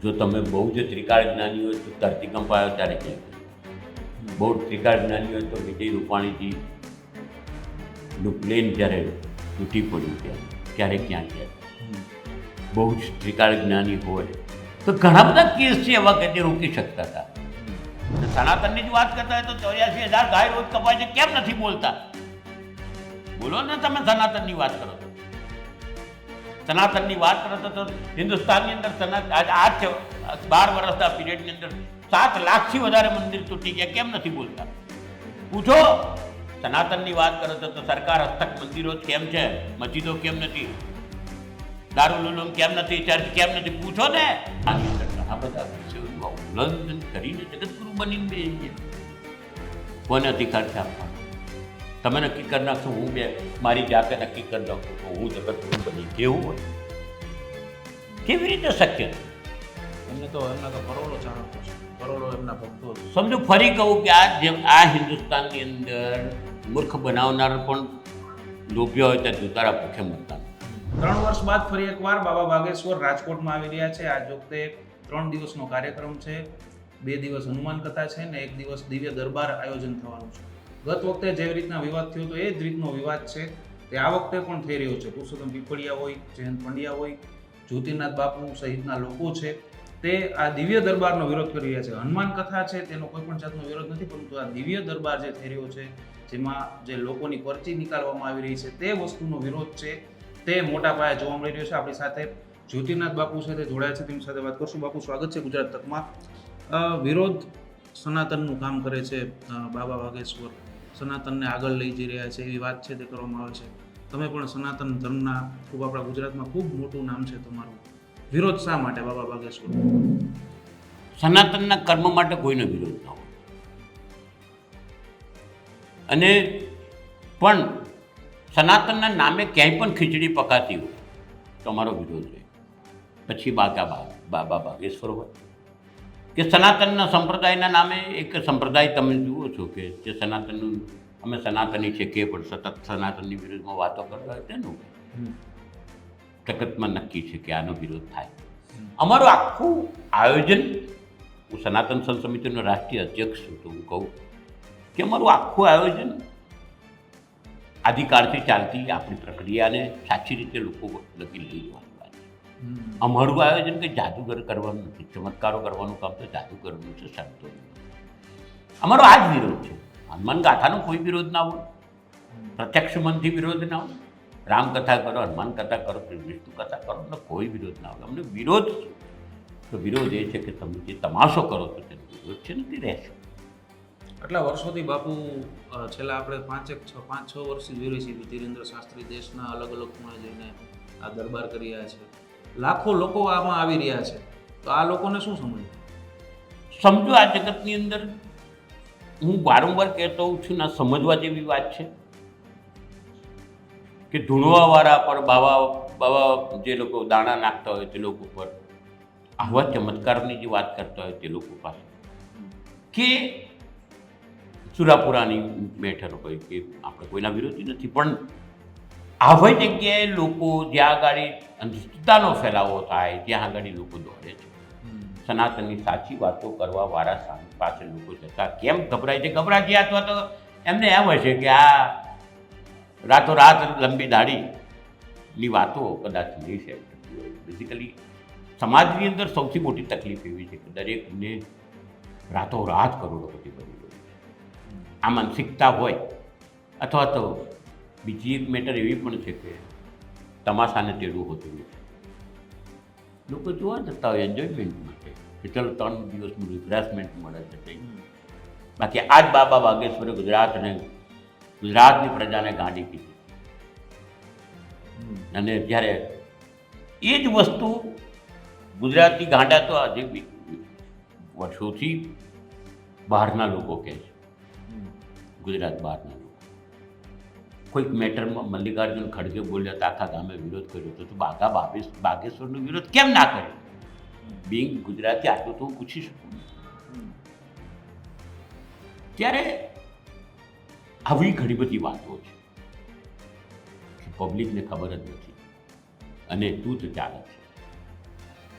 જો તમે બહુ જ ત્રિકાળ જ્ઞાની હોય તો ધરતીકંપ આવ્યો ત્યારે ક્યાં બહુ ત્રિકાળ જ્ઞાની હોય તો વિજય રૂપાણીજીનું પ્લેન જ્યારે તૂટી પડ્યું ત્યારે ક્યાં ગયા બહુ જ ત્રિકાળ જ્ઞાની હોય તો ઘણા બધા કેસ છે એવા કે જે રોકી શકતા હતા. સનાતનની જ વાત કરતા હોય તો 84,000 ગાય રોજ કપાય છે, કેમ નથી બોલતા? બોલો ને, તમે સનાતનની વાત કરો છો. સનાતનની વાત કરો તો હિન્દુસ્તાનની અંદર આજ 12 વર્ષના પીરિયડની અંદર 7 લાખથી વધારે મંદિર તૂટી ગયા, કેમ નથી બોલતા? પૂછો. સનાતનની વાત કરો તો સરકાર હસ્તક મંદિરો કેમ છે, મસ્જિદો કેમ નથી, દારૂલ ઉલૂમ કેમ નથી, ચર્ચ કેમ નથી? પૂછો ને. આની અંદર ઘણા બધા વિષયોનું ઉલ્લંઘન કરીને જગતગુરુ બનીને બેસી ગયા. કોને અધિકાર છે આપવાનો? તમે નક્કી કરી નાખશો, હું મારી જાતે નક્કી કરી નાખું તો હું જગતગુરુ બની કેવું હોય? કેવી રીતે શક્ય? એમના તો કરોડો ચાહકો છે, કરોડો એમના ભક્તો છે. સમજો, ફરી કહું કે આ હિન્દુસ્તાનની અંદર મૂર્ખ બનાવનાર પણ લોભ્યો હોય ત્યારે દુતારા ભૂખે મરતા. 3 વર્ષ બાદ ફરી એકવાર બાબા બાગેશ્વર રાજકોટમાં આવી રહ્યા છે. આજ વખતે 3 દિવસનો કાર્યક્રમ છે. 2 દિવસ હનુમાન કથા છે ને 1 દિવસ દિવ્ય દરબાર આયોજન થવાનું છે. ગત વખતે જેવી રીતના વિવાદ થયો હતો એ જ રીતનો વિવાદ છે તે આ વખતે પણ થઈ રહ્યો છે. પુરુષોત્તમ પીપળિયા હોય, જયંત પંડ્યા હોય, જ્યોતિનાથ બાપુ સહિતના લોકો છે તે આ દિવ્ય દરબારનો વિરોધ કરી રહ્યા છે. હનુમાન કથા છે તેનો કોઈ પણ જાતનો વિરોધ નથી, પરંતુ આ દિવ્ય દરબાર જે થઈ રહ્યો છે જેમાં જે લોકોની પરચી નીકાળવામાં આવી રહી છે તે વસ્તુનો વિરોધ છે તે મોટા પાયે જોવા મળી રહ્યો છે. આપણી સાથે જ્યોતિનાથ બાપુ છે તે જોડાયા છે, તેમની સાથે વાત કરશું. બાપુ, સ્વાગત છે ગુજરાત તકમાં. વિરોધ સનાતનનું કામ કરે છે બાબા બાગેશ્વર, સનાતનને આગળ લઈ જઈ રહ્યા છે એવી વાત છે તે કરવામાં આવે છે. તમે પણ સનાતન ધર્મના ખૂબ આપણા ગુજરાતમાં ખૂબ મોટું નામ છે તમારું. વિરોધ શા માટે બાબા બાગેશ્વર? સનાતનના કર્મ માટે કોઈનો વિરોધ ન હોય, અને પણ સનાતનના નામે ક્યાંય પણ ખીચડી પકાતી હોય તો અમારો વિરોધ હોય. પછી બાબા બાગેશ્વર હોય કે સનાતનના સંપ્રદાયના નામે એક સંપ્રદાય તમે જુઓ છો કે જે સનાતનનું અમે સનાતની છે કે પણ સતત સનાતનની વિરુદ્ધમાં વાતો કરતા હોય તેનું જગતમાં નક્કી છે કે આનો વિરોધ થાય. અમારું આખું આયોજન, હું સનાતન સંત સમિતિનો રાષ્ટ્રીય અધ્યક્ષ છું તો હું કહું કે અમારું આખું આયોજન આદિકાળથી ચાલતી આપણી પ્રક્રિયાને સાચી રીતે લોકો લગી લઈ જવાની વાત છે. અમારું આયોજન કંઈ જાદુગર કરવાનું નથી, ચમત્કારો કરવાનું કામ તો જાદુગરનું છે, સંતોનું. અમારો આ જ વિરોધ છે. હનુમાન ગાથાનો કોઈ વિરોધ ના હોય, પ્રત્યક્ષ મનથી વિરોધ ના હોય. રામકથા કરો, હનુમાન કથા કરો, વિષ્ણુ કથા કરો, એટલે કોઈ વિરોધ ના હોય. અમને વિરોધ છે તો વિરોધ એ છે કે તમે જે તમાશો કરો છો તેનો વિરોધ છે, નથી રહેશે. આટલા વર્ષોથી બાપુ છેલ્લા આપણે 5-6 વર્ષથી જોઈ રહી છીએ ધીરેન્દ્ર શાસ્ત્રી દેશના અલગ અલગ ખૂણે જઈને આ દરબાર કરી રહ્યા છે. લાખો લોકો આમાં આવી રહ્યા છે, તો આ લોકોને શું સમજવું? સમજો, આ જગતની અંદર હું વારંવાર કહેતો હોઉં છું ના, સમજવા જેવી વાત છે કે ધૂણવાવાળા પર બાવા જે લોકો દાણા નાખતા હોય તે લોકો પર, આવા ચમત્કારની જે વાત કરતા હોય તે લોકો પાસે, કે સુરાપુરાની મેટર હોય કે આપણે કોઈના વિરોધી નથી, પણ આવી જગ્યાએ લોકો જ્યાં આગળ અંધશ્રદ્ધાનો ફેલાવો થાય ત્યાં આગળ લોકો દોડે છે. સનાતનની સાચી વાતો કરવાવાળા પાસે લોકો જતા કેમ ગભરાય છે? ગભરાજી અથવા તો એમને એમ હોય છે કે આ રાતોરાત લંબી દાઢીની વાતો કદાચ નહીં શેર થતી હોય. બેઝિકલી સમાજની અંદર સૌથી મોટી તકલીફ એવી છે કે દરેકને રાતોરાત કરોડપતિ બની ગયું છે. આ માનસિકતા હોય, અથવા તો બીજી એક મેટર એવી પણ છે કે તમાશાને તેડું હોતું નથી. લોકો જોવા જતા હોય એન્જોયમેન્ટ માટે કે ચલો 3 દિવસનું રિફ્રેશમેન્ટ મળે છે કંઈ. બાકી આ જ બાબા બાગેશ્વરે ગુજરાતની પ્રજાને ગાંડી કીધી. અને જ્યારે એ જ વસ્તુ ગુજરાતની ગાંડા તો આજે વર્ષોથી બહારના લોકો કહે છે, ગુજરાત બહારના લોકો. કોઈક મેટરમાં મલ્લિકાર્જુન ખડગે બોલ્યા તો આખા ગામે વિરોધ કર્યો હતો, તો બાગેશ્વરનો વિરોધ કેમ ના કર્યો? બિંગ ગુજરાતી આટલું તો હું પૂછી શકું. ત્યારે આવી ઘણી બધી વાતો છે કે પબ્લિકને ખબર જ નથી અને તું જ ચાલે છે.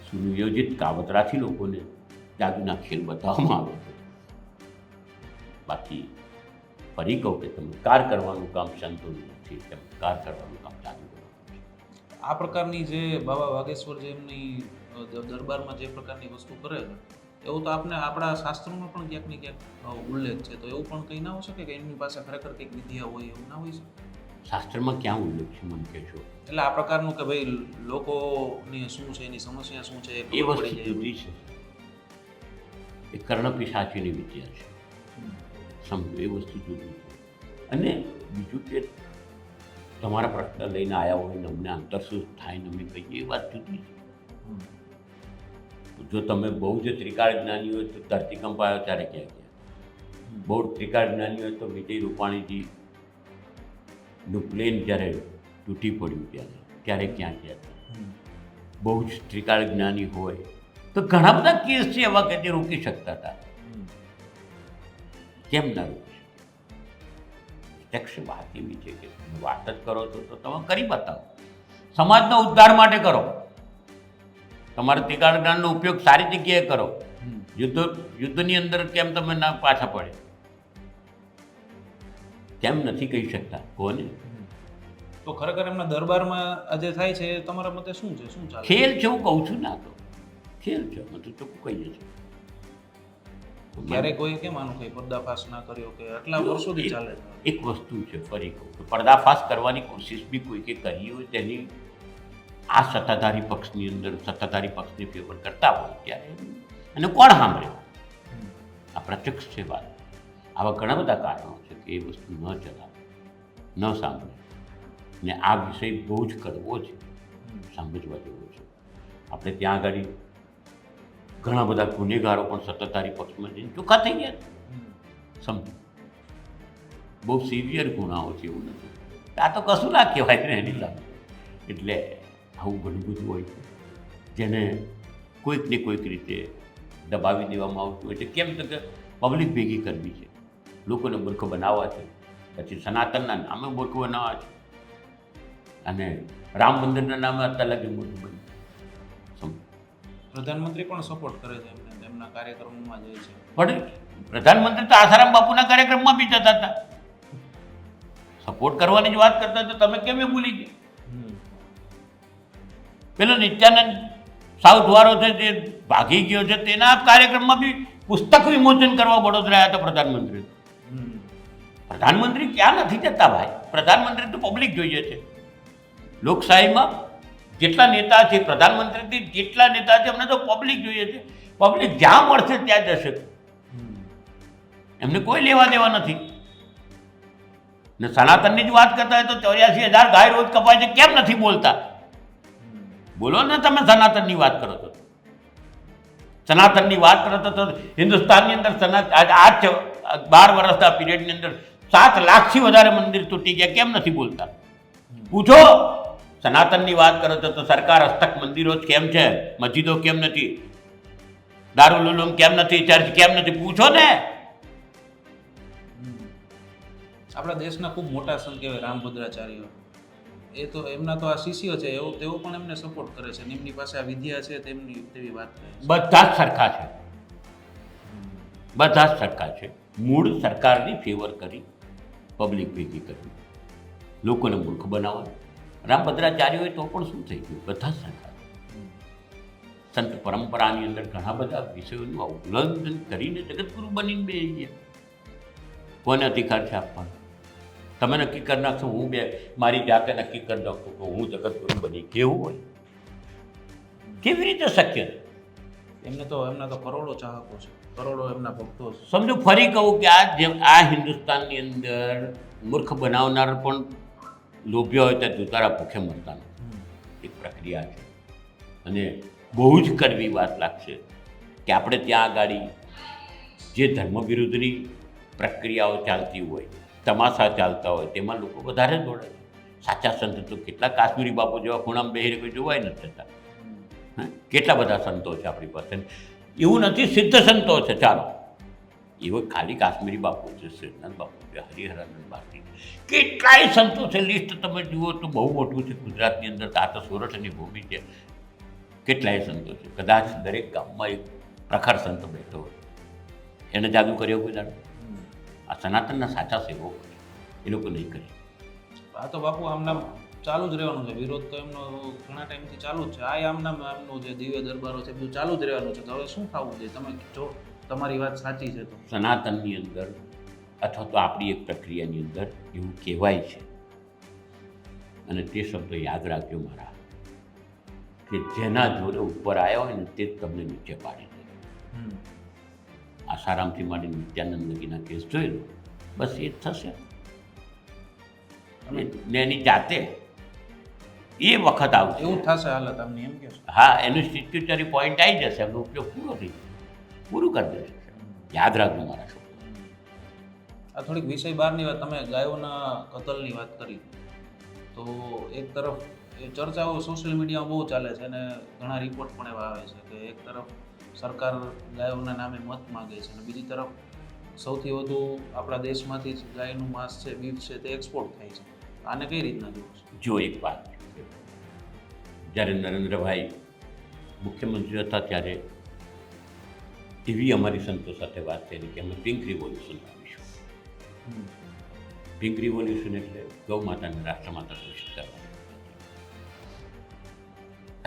સુનિયોજિત કાવતરાથી લોકોને જાદુના ખેલ બતાવવામાં આવે છે. બાકી ફરી કહું કે ચમત્કાર કરવાનું કામ સંતોનું નથી, ચમત્કાર કરવાનું કામ જાદુગરનું છે. આ પ્રકારની જે બાબા વાગેશ્વર જે એમની દરબારમાં જે પ્રકારની વસ્તુ કરે છે એવું તો આપને આપણા શાસ્ત્રોમાં પણ ક્યાંક ને ક્યાંક ઉલ્લેખ છે, તો એવું પણ કંઈ ના હોઈ શકે કે એમની પાસે ખરેખર કંઈક વિદ્યા હોય, એવું ના હોઈ શકે? શાસ્ત્રમાં ક્યાં ઉલ્લેખ છે મને કહેશો? એટલે આ પ્રકારનું કે ભાઈ લોકોની શું છે, એની સમસ્યા શું છે એ ખબર વસ્તુ પડી જાય. જુદી છે. એ કર્ણપિશાચીની વિદ્યા છે, સમજો, એ વસ્તુ જુદી છે. અને બીજું કે તમારા પ્રશ્ન લઈને આવ્યા હોય ને અમને આંતરસૂઝ થાય ને અમે કહીએ, એ વાત જુદી છે. જો તમે બહુ જ ત્રિકાળ જ્ઞાની હોય તો ધરતીકંપ આવ્યો ત્યારે ક્યાં ગયા? બહુ ત્રિકાળ જ્ઞાની હોય તો વિજય રૂપાણીજી નું પ્લેન જ્યારે તૂટી પડ્યું ત્યારે ક્યાં ગયા હતા? બહુ જ ત્રિકાળ જ્ઞાની હોય તો ઘણા બધા કેસ છે એવા કે તે રોકી શકતા હતા, કેમ ના રોકી શકે? પ્રત્યક્ષ વાત એવી છે કે તમે વાત જ કરો છો તો તમે કરી બતાવો, સમાજના ઉદ્ધાર માટે કરો, તમારા ત્રિકાળ જ્ઞાનનો ઉપયોગ સારી જગ્યાએ કરો. યુદ્ધની અંદર કેમ તમે ના પાછા પડે? કેમ નથી કહી શકતા કોને? તો ખરેખર એમના દરબારમાં આજે થાય છે એ તમારા મતે શું છે, શું ચાલે? ખેલ છે, હું કહું છું ના, તો ખેલ છે, હું તો ચોખ્ખું કહીએ છીએ. ક્યારે કોઈ કેમ આનું કંઈ પર્દાફાશ ના કર્યો કે આટલા વર્ષોથી ચાલે છે? એક વસ્તુ છે, ફરી કહું કે પર્દાફાશ કરવાની કોશિશ બી કોઈકે કરી હોય તેની આ સત્તાધારી પક્ષની અંદર સત્તાધારી પક્ષને ફેવર કરતા હોય ત્યારે અને કોણ સાંભળે? આ પ્રત્યક્ષ છે વાત. આવા ઘણા બધા કારણો છે કે એ વસ્તુ ન ચલાવે, ન સાંભળે. ને આ વિષય બહુ જ કરવો છે, સમજવા જેવો છે. આપણે ત્યાં આગળ ઘણા બધા ગુનેગારો પણ સત્તાધારી પક્ષમાં જઈને ચોખ્ખા થઈ ગયા છે, સમજો. બહુ સિવિયર ગુનાઓ છે, એવું નથી. આ તો કશું ના કહેવાય ને એની સામે. એટલે આવું ઘણું બધું હોય છે જેને કોઈક ને કોઈક રીતે દબાવી દેવામાં આવતું હોય છે. કેમ તો કે પબ્લિક ભેગી કરવી છે, લોકોને મૂર્ખ બનાવવા છે, પછી સનાતનના નામે મૂર્ખ બનાવવા છે, અને રામ મંદિરના નામે અત્યારે લગી મૂર્ખ બન્યું. પ્રધાનમંત્રી પણ સપોર્ટ કરે છે એમને, એમના કાર્યક્રમોમાં જાય છે. પણ પ્રધાનમંત્રી તો આસારામ બાપુના કાર્યક્રમમાં બી જતા હતા, સપોર્ટ કરવાની જ વાત કરતા હતા. તમે કેમ એ ભૂલી ગયા? પેલો નિત્યાનંદ સાઉથવાળો છે જે ભાગી ગયો છે, તેના કાર્યક્રમમાં બી પુસ્તક વિમોચન કરવા વડોદરા આવ્યા હતા પ્રધાનમંત્રી. પ્રધાનમંત્રી ક્યાં નથી જતા ભાઈ? પ્રધાનમંત્રી તો પબ્લિક જોઈએ છે. લોકશાહીમાં જેટલા નેતા છે, પ્રધાનમંત્રીથી જેટલા નેતા છે, અમને તો પબ્લિક જોઈએ છે. પબ્લિક જ્યાં મળશે ત્યાં જશે, એમને કોઈ લેવા દેવા નથી. ને સનાતનની જ વાત કરતા હોય તો 84,000 ગાય રોજ કપાય છે, કેમ નથી બોલતા? બોલો ને, તમે સનાતનની વાત કરો છો. સનાતનની વાત કરો તો હિન્દુસ્તાનની અંદર આ 12 વર્ષના પીરિયડની અંદર 7 લાખથી વધારે મંદિર તૂટી ગયા, કેમ નથી બોલતા? પૂછો. સનાતનની વાત કરો છો તો સરકાર હસ્તક મંદિરો કેમ છે, મસ્જિદો કેમ નથી, દારૂલ ઉલૂમ કેમ નથી, ચર્ચ કેમ નથી? પૂછો ને. આપણા દેશના ખૂબ મોટા સંત કહેવાય રામભદ્રાચાર્ય, એ તો એમના તો આ શિષ્ય છે, તેઓ પણ એમને સપોર્ટ કરે છે, એમની પાસે આ વિદ્યા છે તેવી વાત કરે છે. બધા જ સરખા છે, બધા જ સરખા છે. મૂળ સરકારની ફેવર કરી, પબ્લિક ભેગી કરી, લોકોને મૂર્ખ બનાવવા. રામભદ્રાચાર્ય હોય તો પણ શું થઈ ગયું? બધા જ સરખા. સંત પરંપરાની અંદર ઘણા બધા વિષયોનું ઉલ્લંઘન કરીને જગતગુરુ બનીને બેસી ગયા. કોને અધિકાર છે આપવાનો? તમે નક્કી કરી નાખશો, હું મારી જાતે નક્કી કરી નાખું કે હું જગતગુરુ બની, કેવું હોય? કેવી રીતે શક્ય? એમના તો કરોડો ચાહકો છે, કરોડો એમના ભક્તો છે. સમજો, ફરી કહું કે આ હિન્દુસ્તાનની અંદર મૂર્ખ બનાવનાર પણ લોભ્ય હોય ત્યાં દુતારા ભૂખે મરતા નથી. એક પ્રક્રિયા છે. અને બહુ જ કરવી વાત લાગશે કે આપણે ત્યાં આગળ જે ધર્મ વિરુદ્ધની પ્રક્રિયાઓ ચાલતી હોય, તમાશા ચાલતા હોય, તેમાં લોકો વધારે દોડે છે. સાચા સંત તો કેટલા કાશ્મીરી બાપુ જેવા ખૂણામાં બેહીને કોઈ જોવાય નથી થતા. કેટલા બધા સંતો છે આપણી પાસે. એવું નથી, સિદ્ધ સંતો છે. ચાલો, એવો ખાલી કાશ્મીરી બાપુ છે, શ્રીનાથ બાપુ છે, હરિહરાનંદ બાપી, કેટલાય સંતો છે. લિસ્ટ તમે જુઓ તો બહુ મોટું છે ગુજરાતની અંદર. આ તો સોરઠની ભૂમિ છે. કેટલાય સંતો છે, કદાચ દરેક ગામમાં એક પ્રખર સંત બેઠો હોય, એને જાદુ કર્યો કોઈ દાડો? આ સનાતનના સાચા સેવકો છે, એ લોકો નહીં કરે. આ તો બાપુ આમના ચાલુ જ રહેવાનું છે, વિરોધ તો એમનો ઘણા ટાઈમથી ચાલુ જ છે. આ આમના એમનું જે દિવ્ય દરબારો છે બધું ચાલુ જ રહેવાનું છે. તો હવે શું થવું જોઈએ? તમે જો તમારી વાત સાચી છે તો સનાતનની અંદર અથવા તો આપણી એક પ્રક્રિયાની અંદર એવું કહેવાય છે, અને તે શબ્દ યાદ રાખજો મારા, કે જેના જોડે ઉપર આવ્યા હોય ને તે જ તમને નીચે પાડી દે. આસારામથી માંડી નિત્યાનંદ લગીના કેસ જોઈ લો, બસ એ જ થશે. ને એની જાતે એ વખત આવશે, એવું થશે હાલત આમની, એમ કે હા, એનું સ્ટિટ્યુટરી પોઈન્ટ આવી જશે, એમનો ઉપયોગ પૂરો થઈ જશે, પૂરું કરી દેશે. યાદ રાખજો મારા શબ્દ. આ થોડીક વિષય બહારની વાત, તમે ગાયોના કતલની વાત કરી, તો એક તરફ એ ચર્ચાઓ સોશિયલ મીડિયામાં બહુ ચાલે છે અને ઘણા રિપોર્ટ પણ એવા આવે છે કે એક તરફ સરકાર ગાયોના નામે મત માગે છે અને બીજી તરફ સૌથી વધુ આપણા દેશમાંથી જ ગાયનું માંસ છે, બીફ છે, તે એક્સપોર્ટ થાય છે. આને કઈ રીતના જોવો છો? જો એક વાત, જ્યારે નરેન્દ્રભાઈ મુખ્યમંત્રી હતા ત્યારે એવી અમારી સંતો સાથે વાત થઈ કે અમે પિંક રિવોલ્યુશન લાવીશું. પિંક રિવોલ્યુશન એટલે ગૌ માતાને રાષ્ટ્રમાતા ઘોષિત કરવાની.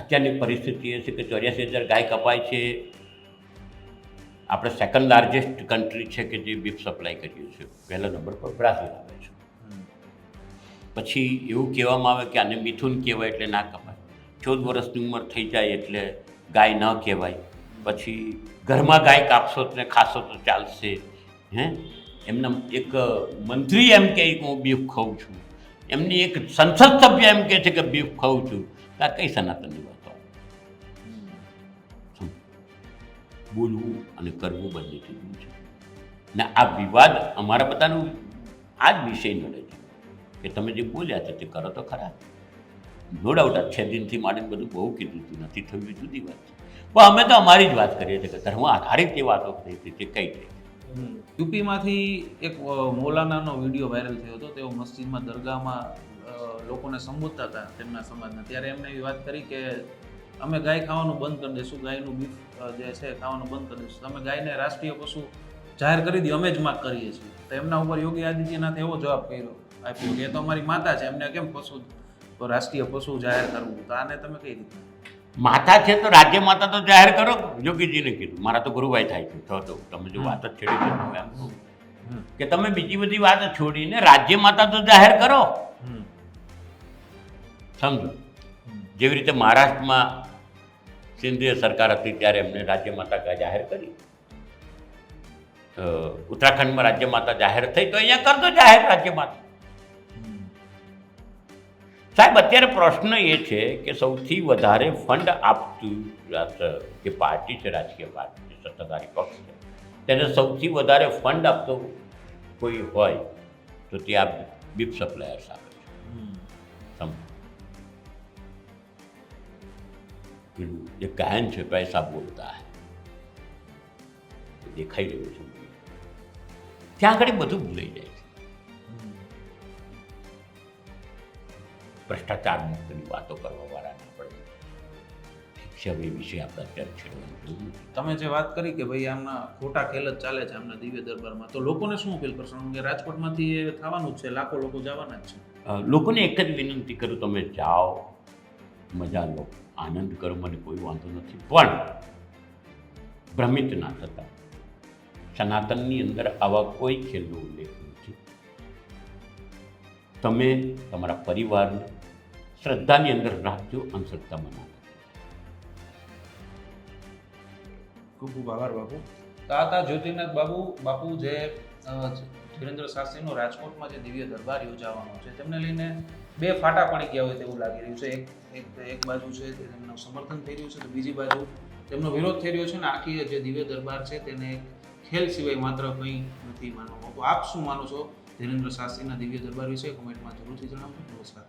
અત્યારની પરિસ્થિતિ એ છે કે 84,000 ગાય કપાય છે. આપણે સેકન્ડ લાર્જેસ્ટ કન્ટ્રી છે કે જે બીફ સપ્લાય કરીએ છીએ. પહેલા નંબર પર બ્રાઝિલ આવે છે. પછી એવું કહેવામાં આવે કે આને મિથુન કહેવાય એટલે ના કપાય, 14 વર્ષની ઉંમર થઈ જાય એટલે ગાય ન કહેવાય, પછી ઘરમાં ગાય કાપશો ને ખાશો તો ચાલશે. એમના એક મંત્રી એમ કહે કે હું બીફ ખાઉં છું, એમની એક સંસદ સભ્ય એમ કહે છે કે બીફ ખાઉં છું. આ કઈ સનાતનની વાતો? બોલવું અને કરવું બંને જુદું છે. ને આ વિવાદ અમારા બધાનું આ જ વિષય નડે છે કે તમે જે બોલ્યા છે તે કરો તો ખરા. નો ડાઉટ આ 6 દિનથી માંડીને બધું બહુ કીધું હતું, નથી થયું એ જુદી વાત છે, પણ અમે તો અમારી જ વાત કરીએ છીએ કે ધર્મ આધારિત જે વાતો થઈ હતી તે કઈ થઈ. યુપીમાંથી એક મૌલાનાનો વિડીયો વાયરલ થયો હતો. તેઓ મસ્જિદમાં દરગાહમાં લોકોને સંબોધતા હતા તેમના સમાજના. ત્યારે એમને એવી વાત કરી કે અમે ગાય ખાવાનું બંધ કરી દઈશું, ગાયનું બીફ જે છે ખાવાનું બંધ કરી દઈશું, તમે ગાયને રાષ્ટ્રીય પશુ જાહેર કરી દો, અમે જ માગ કરીએ છીએ. તો એમના ઉપર યોગી આદિત્યનાથે એવો જવાબ આપ્યો કે એ તો અમારી માતા છે, એમને કેમ પશુ રાષ્ટ્રીય પશુ જાહેર કરવું? તો આને તમે કઈ રીતે? માતા છે તો રાજ્ય માતા તો જાહેર કરો, યોગીજીને કીધું. મારા તો ગુરુભાઈ થાય છે તો તમે જો વાત જ છેડી દીધું એમ કે તમે બીજી બધી વાત છોડીને રાજ્ય માતા તો જાહેર કરો. સમજો, જેવી રીતે મહારાષ્ટ્રમાં સિંધિય સરકાર હતી ત્યારે એમને રાજ્ય માતા જાહેર કરી, ઉત્તરાખંડમાં રાજ્ય માતા જાહેર થઈ, તો અહીંયા કરતો જાહેર રાજ્ય માતા. સાહેબ, અત્યારે પ્રશ્ન એ છે કે સૌથી વધારે ફંડ આપતું જે પાર્ટી છે, રાજકીય પાર્ટી છે, સત્તાધારી પક્ષ છે, તેને સૌથી વધારે ફંડ આપતો કોઈ હોય તો તે આ બીફ સપ્લાયર્સ આપે છે. સમજો, પેલું જે ગાયન છે પૈસા બોલતા હે, દેખાઈ રહ્યું છે, ત્યાં આગળ બધું ભૂલાઈ જાય છે. ભ્રષ્ટાચાર મુક્તની વાતો કરવા વાળાને આપણે ઠીક છે, હવે એ વિશે આપણે અત્યારે છેડવાનું. તમે જે વાત કરી કે ભાઈ આમના ખોટા ખેલ જ ચાલે છે આમના દિવ્ય દરબારમાં, તો લોકોને શું અપીલ કરશો? કે રાજકોટમાંથી એ થવાનું જ છે, લાખો લોકો જવાના જ છે. લોકોને એક જ વિનંતી કરું, તમે જાઓ, મજા લો, આનંદ કરો, મને કોઈ વાંધો નથી, પણ ભ્રમિત ના થતા. સનાતનની અંદર આવા કોઈ ખેલનો ઉલ્લેખ નથી. તમે તમારા પરિવારને શ્રદ્ધાની અંદર રાખજો, અંધશ્રદ્ધામાં ના. ખૂબ ખૂબ આભાર બાપુ. તો આ હતા જ્યોતિનાથ બાપુ જે ધીરેન્દ્ર શાસ્ત્રીનો રાજકોટમાં જે દિવ્ય દરબાર યોજાવાનો છે તેમને લઈને બે ફાટા પડી ગયા હોય તેવું લાગી રહ્યું છે. એક બાજુ છે તેમનું સમર્થન થઈ રહ્યું છે, તો બીજી બાજુ તેમનો વિરોધ થઈ રહ્યો છે ને આખી જે દિવ્ય દરબાર છે તેને ખેલ સિવાય માત્ર કંઈ નથી માનવામાં. તો આપ શું માનો છો ધીરેન્દ્ર શાસ્ત્રીના દિવ્ય દરબાર વિશે? કોમેન્ટમાં જરૂરથી જણાવજો. નમસ્કાર.